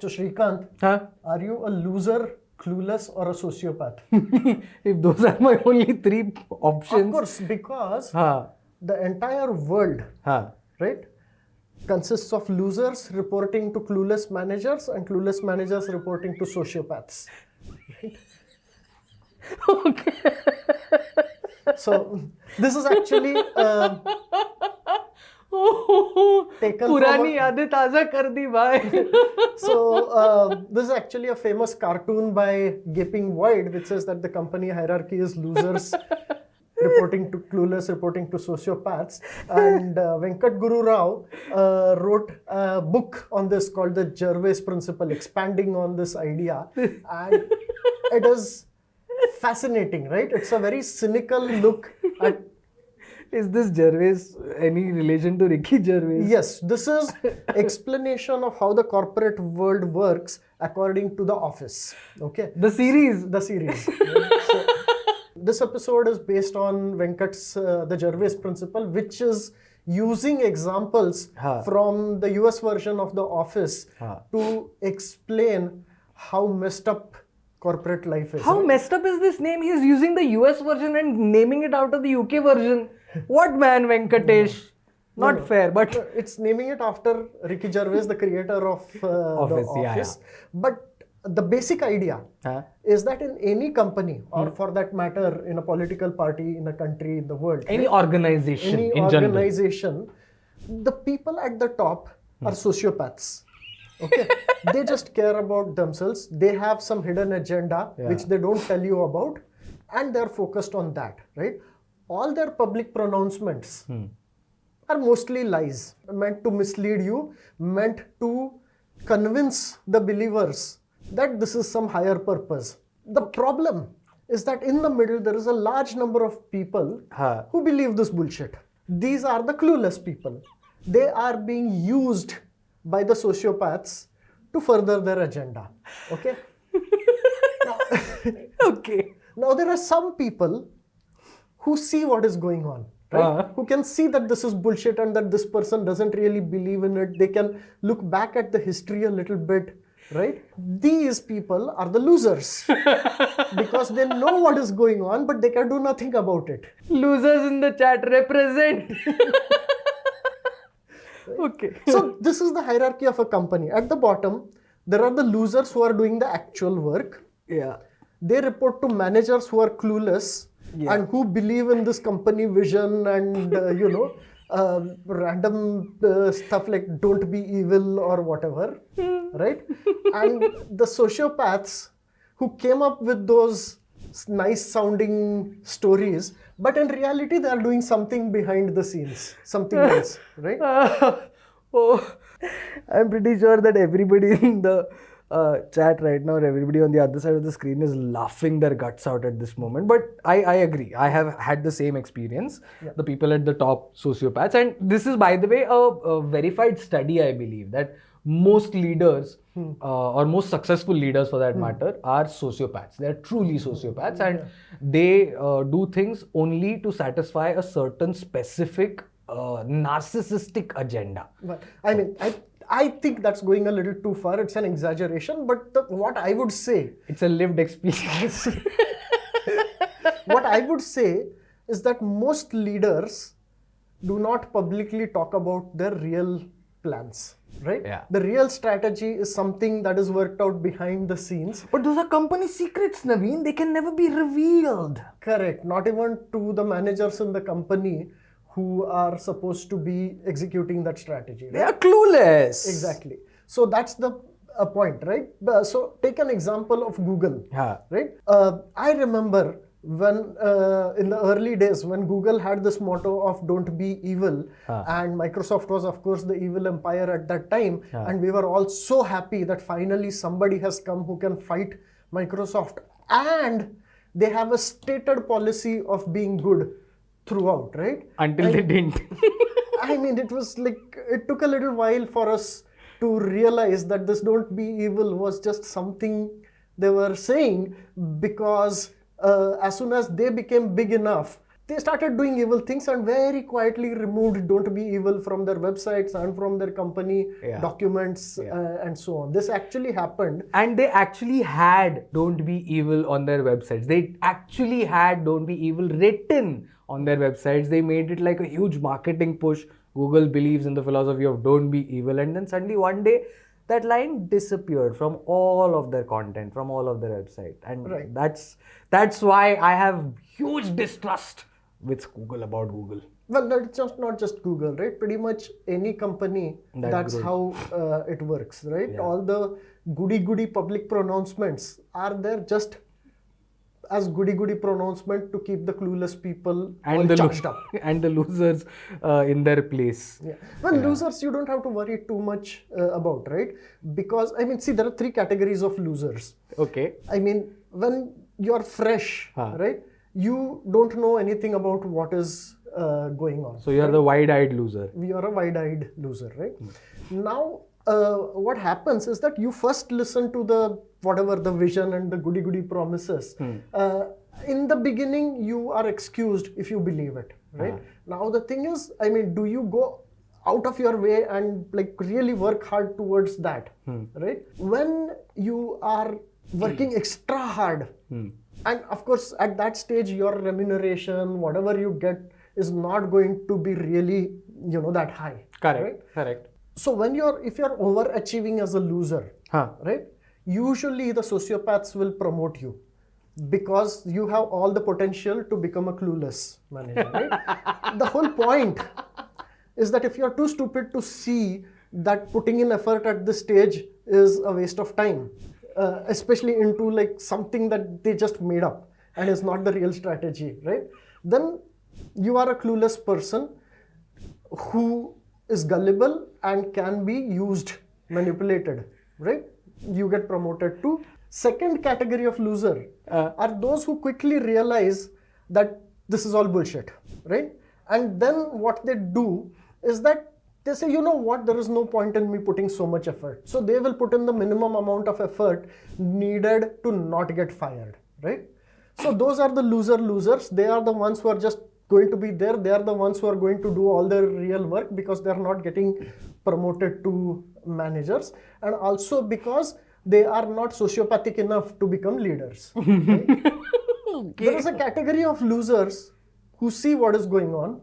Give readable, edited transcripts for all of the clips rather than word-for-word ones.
So Shrikant, are you a loser, clueless, or a sociopath? If those are my only three options. Of course, because the entire world, right, consists of losers reporting to clueless managers and clueless managers reporting to sociopaths. Right? Okay. So this is actually taken पुरानी यादें ताजा कर दी भाई. So this is actually a famous cartoon by Gaping Void, which says that the company hierarchy is losers reporting to clueless, reporting to sociopaths. And Venkat Guru Rao wrote a book on this called the Gervais principle, expanding on this idea. And it is fascinating, right? It's a very cynical look at. Is this Gervais any relation to Ricky Gervais? Yes, this is explanation of how the corporate world works according to The Office. Okay. The series. The series. So, this episode is based on Venkat's the Gervais principle, which is using examples from the US version of The Office to explain how messed up corporate life is. How messed up is this name? He's using the US version and naming it out of the UK version. What man, Venkatesh? Not fair, but it's naming it after Ricky Gervais, the creator of The Office. But the basic idea is that in any company, or for that matter, in a political party, in a country, in the world, any organization, the people at the top are sociopaths. Okay, they just care about themselves. They have some hidden agenda which they don't tell you about, and they're focused on that, right? All their public pronouncements are mostly lies, meant to mislead you, meant to convince the believers that this is some higher purpose. The problem is that in the middle, there is a large number of people who believe this bullshit. These are the clueless people. They are being used by the sociopaths to further their agenda. Okay? Now, there are some people who see what is going on, right? Who can see that this is bullshit and that this person doesn't really believe in it. They can look back at the history a little bit, right? These people are the losers because they know what is going on, but they can do nothing about it. Losers in the chat represent. Okay. So this is the hierarchy of a company. At the bottom, there are the losers who are doing the actual work. Yeah. They report to managers who are clueless and who believe in this company vision and, random stuff like don't be evil or whatever, right? And the sociopaths who came up with those nice sounding stories, but in reality they are doing something behind the scenes, something else, right? I'm pretty sure that everybody in the chat right now, or everybody on the other side of the screen is laughing their guts out at this moment. But I agree. I have had the same experience. The people at the top, sociopaths. And this is, by the way, a verified study, I believe, that most leaders or most successful leaders for that matter are sociopaths. They're truly sociopaths and they do things only to satisfy a certain specific narcissistic agenda. But I mean, I think that's going a little too far. It's an exaggeration, but what I would say... It's a lived experience. What I would say is that most leaders do not publicly talk about their real plans, right? Yeah. The real strategy is something that is worked out behind the scenes. But those are company secrets, Naveen. They can never be revealed. Correct. Not even to the managers in the company who are supposed to be executing that strategy. Right? They are clueless. Exactly. So that's the point, right? So take an example of Google, right? I remember when in the early days when Google had this motto of don't be evil and Microsoft was of course the evil empire at that time and we were all so happy that finally somebody has come who can fight Microsoft and they have a stated policy of being good throughout, right? Until they didn't. I mean, it was like, it took a little while for us to realize that this don't be evil was just something they were saying because as soon as they became big enough, they started doing evil things and very quietly removed "Don't Be Evil" from their websites and from their company documents and so on. This actually happened. And they actually had "Don't Be Evil" on their websites. They actually had "Don't Be Evil" written on their websites. They made it like a huge marketing push. Google believes in the philosophy of "Don't Be Evil," and then suddenly one day that line disappeared from all of their content, from all of their website. And that's why I have huge distrust with Google about Google. Well, that's just not just Google, right? Pretty much any company, that's how it works, right? Yeah. All the goody public pronouncements are there just as goody pronouncement to keep the clueless people all charged up. And the losers in their place. Yeah. Well, losers you don't have to worry too much about, right? Because, I mean, see, there are 3 categories of losers. Okay. I mean, when you're fresh, right? You don't know anything about what is going on. So you're the wide-eyed loser. We are a wide-eyed loser, right? Now, what happens is that you first listen to the vision and the goody promises. In the beginning, you are excused if you believe it, right? Now the thing is, I mean, do you go out of your way and like really work hard towards that, right? When you are working extra hard, and of course at that stage your remuneration, whatever you get, is not going to be really, that high. Correct. Right? Correct. So if you're overachieving as a loser, right? Usually the sociopaths will promote you because you have all the potential to become a clueless manager, right? The whole point is that if you're too stupid to see that putting in effort at this stage is a waste of time, especially into like something that they just made up and is not the real strategy, right? Then you are a clueless person who is gullible and can be used, manipulated, right? You get promoted to. Second category of loser are those who quickly realize that this is all bullshit, right? And then what they do is that they say, you know what, there is no point in me putting so much effort. So they will put in the minimum amount of effort needed to not get fired, right? So those are the losers. They are the ones who are just going to be there. They are the ones who are going to do all the real work because they are not getting promoted to managers, and also because they are not sociopathic enough to become leaders. Right? Okay. There is a category of losers who see what is going on,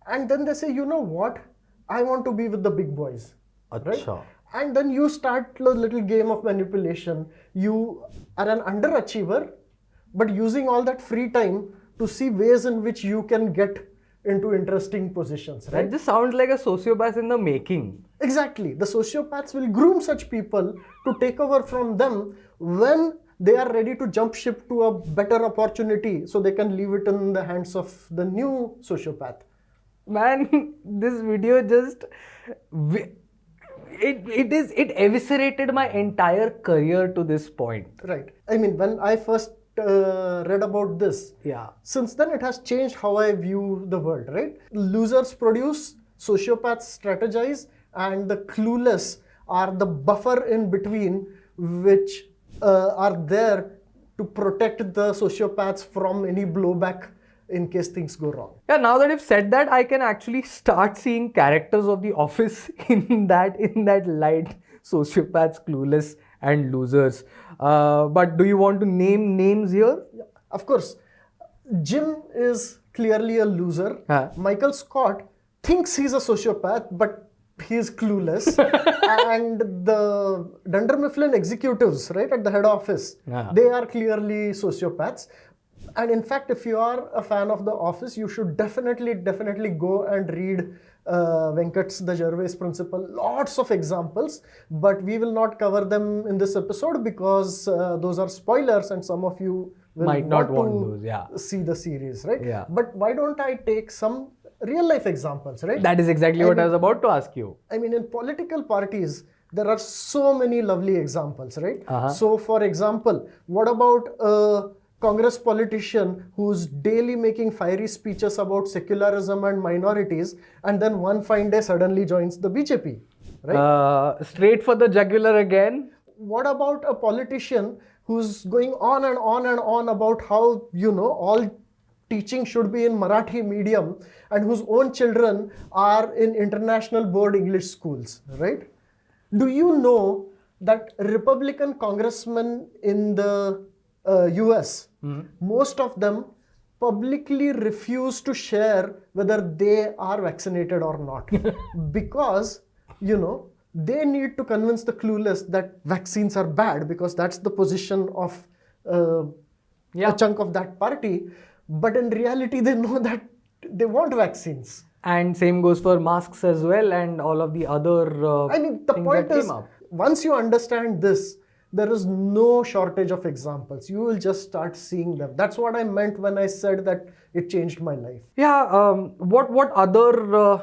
and then they say, you know what, I want to be with the big boys. Right? And then you start a little game of manipulation. You are an underachiever, but using all that free time to see ways in which you can get into interesting positions, right? That just sounds like a sociopath in the making. Exactly. The sociopaths will groom such people to take over from them when they are ready to jump ship to a better opportunity so they can leave it in the hands of the new sociopath. Man, this video just... It eviscerated my entire career to this point. Right. I mean, when I first read about this, since then it has changed how I view the world, right? Losers produce, sociopaths strategize, and the clueless are the buffer in between, which are there to protect the sociopaths from any blowback in case things go wrong. Yeah, now that you've said that, I can actually start seeing characters of The Office in that light. Sociopaths, clueless, and losers. But do you want to name names here? Yeah, of course. Jim is clearly a loser. Michael Scott thinks he's a sociopath, but he's clueless. And the Dunder Mifflin executives, right, at the head office, they are clearly sociopaths. And in fact, if you are a fan of The Office, you should definitely go and read Venkat's The Gervais Principle. Lots of examples, but we will not cover them in this episode because those are spoilers and some of you will might not want to see the series, right? Yeah. But why don't I take some real life examples, right? That is exactly what I was about to ask you. I mean, in political parties, there are so many lovely examples, right? So for example, what about Congress politician who's daily making fiery speeches about secularism and minorities, and then one fine day suddenly joins the BJP, right? Straight for the jugular again. What about a politician who's going on and on and on about how, all teaching should be in Marathi medium and whose own children are in international board English schools, right? Do you know that Republican congressmen in the US, most of them publicly refuse to share whether they are vaccinated or not because, they need to convince the clueless that vaccines are bad because that's the position of a chunk of that party. But in reality, they know that they want vaccines. And same goes for masks as well and all of the other The things point that is, came up. once you understand this, there is no shortage of examples. You will just start seeing them. That's what I meant when I said that it changed my life. Yeah, what other...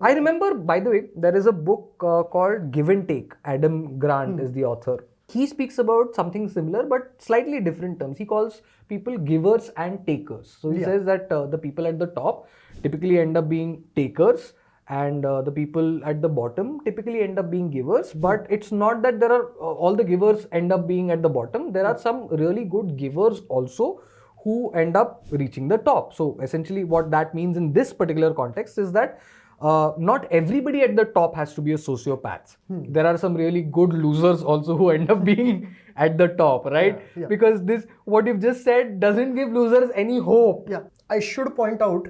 I remember, by the way, there is a book called Give and Take. Adam Grant is the author. He speaks about something similar but slightly different terms. He calls people givers and takers. So he says that the people at the top typically end up being takers and the people at the bottom typically end up being givers. But it's not that there are all the givers end up being at the bottom. There are some really good givers also who end up reaching the top. So essentially what that means in this particular context is that not everybody at the top has to be a sociopath. There are some really good losers also who end up being at the top, right? Because this, what you've just said, doesn't give losers any hope. Yeah, I should point out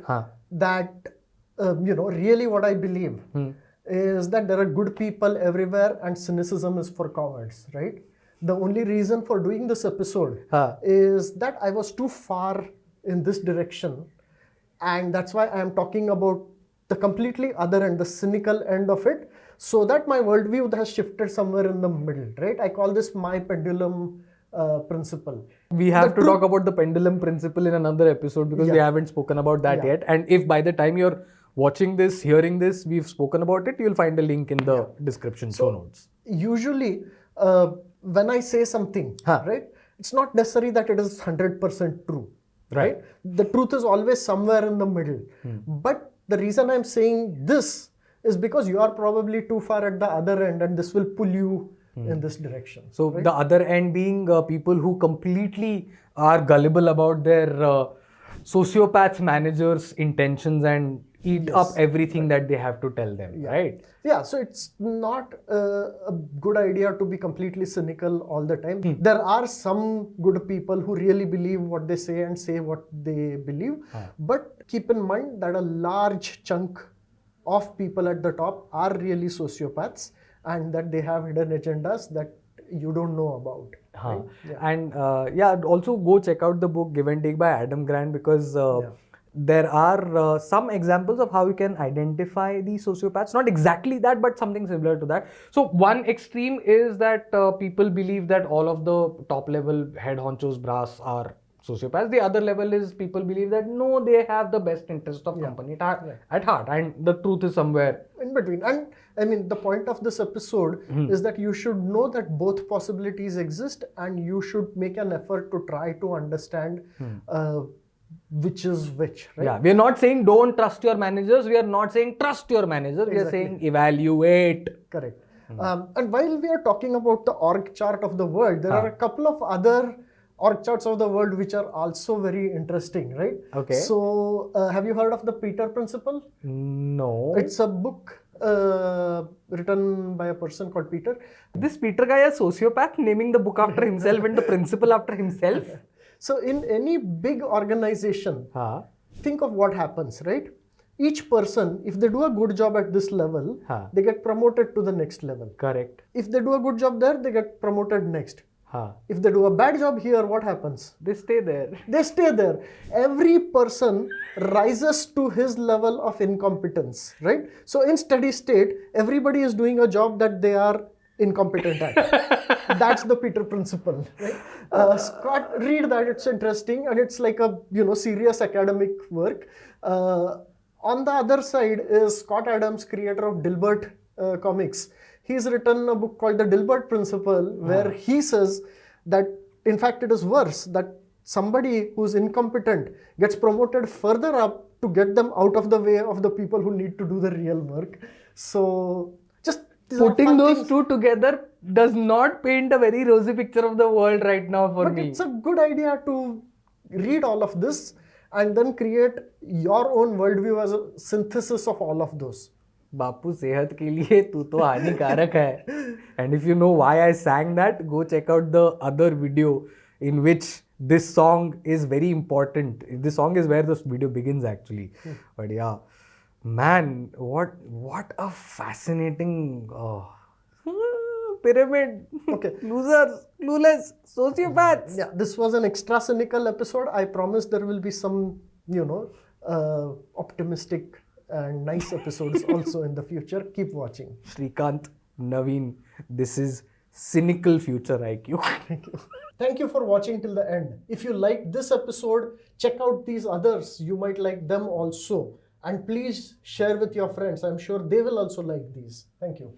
that, really what I believe is that there are good people everywhere and cynicism is for cowards, right? The only reason for doing this episode is that I was too far in this direction. And that's why I am talking about the completely other end, the cynical end of it, so that my worldview has shifted somewhere in the middle, right? I call this my pendulum principle. We have to talk about the pendulum principle in another episode because we haven't spoken about that yet. And if by the time you're watching this, hearing this, we've spoken about it, you'll find a link in the description, show notes. Usually, when I say something, right, it's not necessary that it is 100% true, right? The truth is always somewhere in the middle. But the reason I'm saying this is because you are probably too far at the other end and this will pull you in this direction. So the other end being people who completely are gullible about their sociopaths managers' intentions and eat up everything that they have to tell them, right? Yeah, so it's not a good idea to be completely cynical all the time. There are some good people who really believe what they say and say what they believe. But keep in mind that a large chunk of people at the top are really sociopaths and that they have hidden agendas that you don't know about. Right? And also go check out the book Give and Take by Adam Grant because there are some examples of how you can identify the sociopaths. Not exactly that, but something similar to that. So one extreme is that people believe that all of the top level head honchos, brass are sociopaths. The other level is people believe that no, they have the best interest of company at heart, and the truth is somewhere in between. And I mean, the point of this episode is that you should know that both possibilities exist and you should make an effort to try to understand which is which, right? Yeah, we are not saying don't trust your managers. We are not saying trust your manager. We are saying evaluate. Correct. And while we are talking about the org chart of the world, there are a couple of other org charts of the world which are also very interesting, right? Okay. So, have you heard of the Peter Principle? No. It's a book written by a person called Peter. This Peter guy is a sociopath, naming the book after himself and the principle after himself. So, in any big organization, think of what happens, right? Each person, if they do a good job at this level, they get promoted to the next level. Correct. If they do a good job there, they get promoted next. If they do a bad job here, what happens? They stay there. They stay there. Every person rises to his level of incompetence, right? So in steady state, everybody is doing a job that they are incompetent at. That's the Peter Principle, right? Scott, read that, it's interesting and it's like a serious academic work. On the other side is Scott Adams, creator of Dilbert comics. He's written a book called The Dilbert Principle, where he says that, in fact, it is worse, that somebody who's incompetent gets promoted further up to get them out of the way of the people who need to do the real work. So, just putting those two together does not paint a very rosy picture of the world right now for me. But it's a good idea to read all of this and then create your own worldview as a synthesis of all of those. बापू सेहत के लिए तू तो हानिकारक है. And if you know why I sang that, go check out the other video in which this song is very important. This song is where this video begins actually. But yeah, man, what a fascinating pyramid. Okay. Losers, clueless, sociopaths. Yeah, this was an extra cynical episode. I promise there will be some, optimistic and nice episodes also in the future. Keep watching. Shrikant, Naveen, this is cynical futureiq. Thank you for watching till the end. If you liked this episode, check out these others. You might like them also. And please share with your friends. I'm sure they will also like these. Thank you.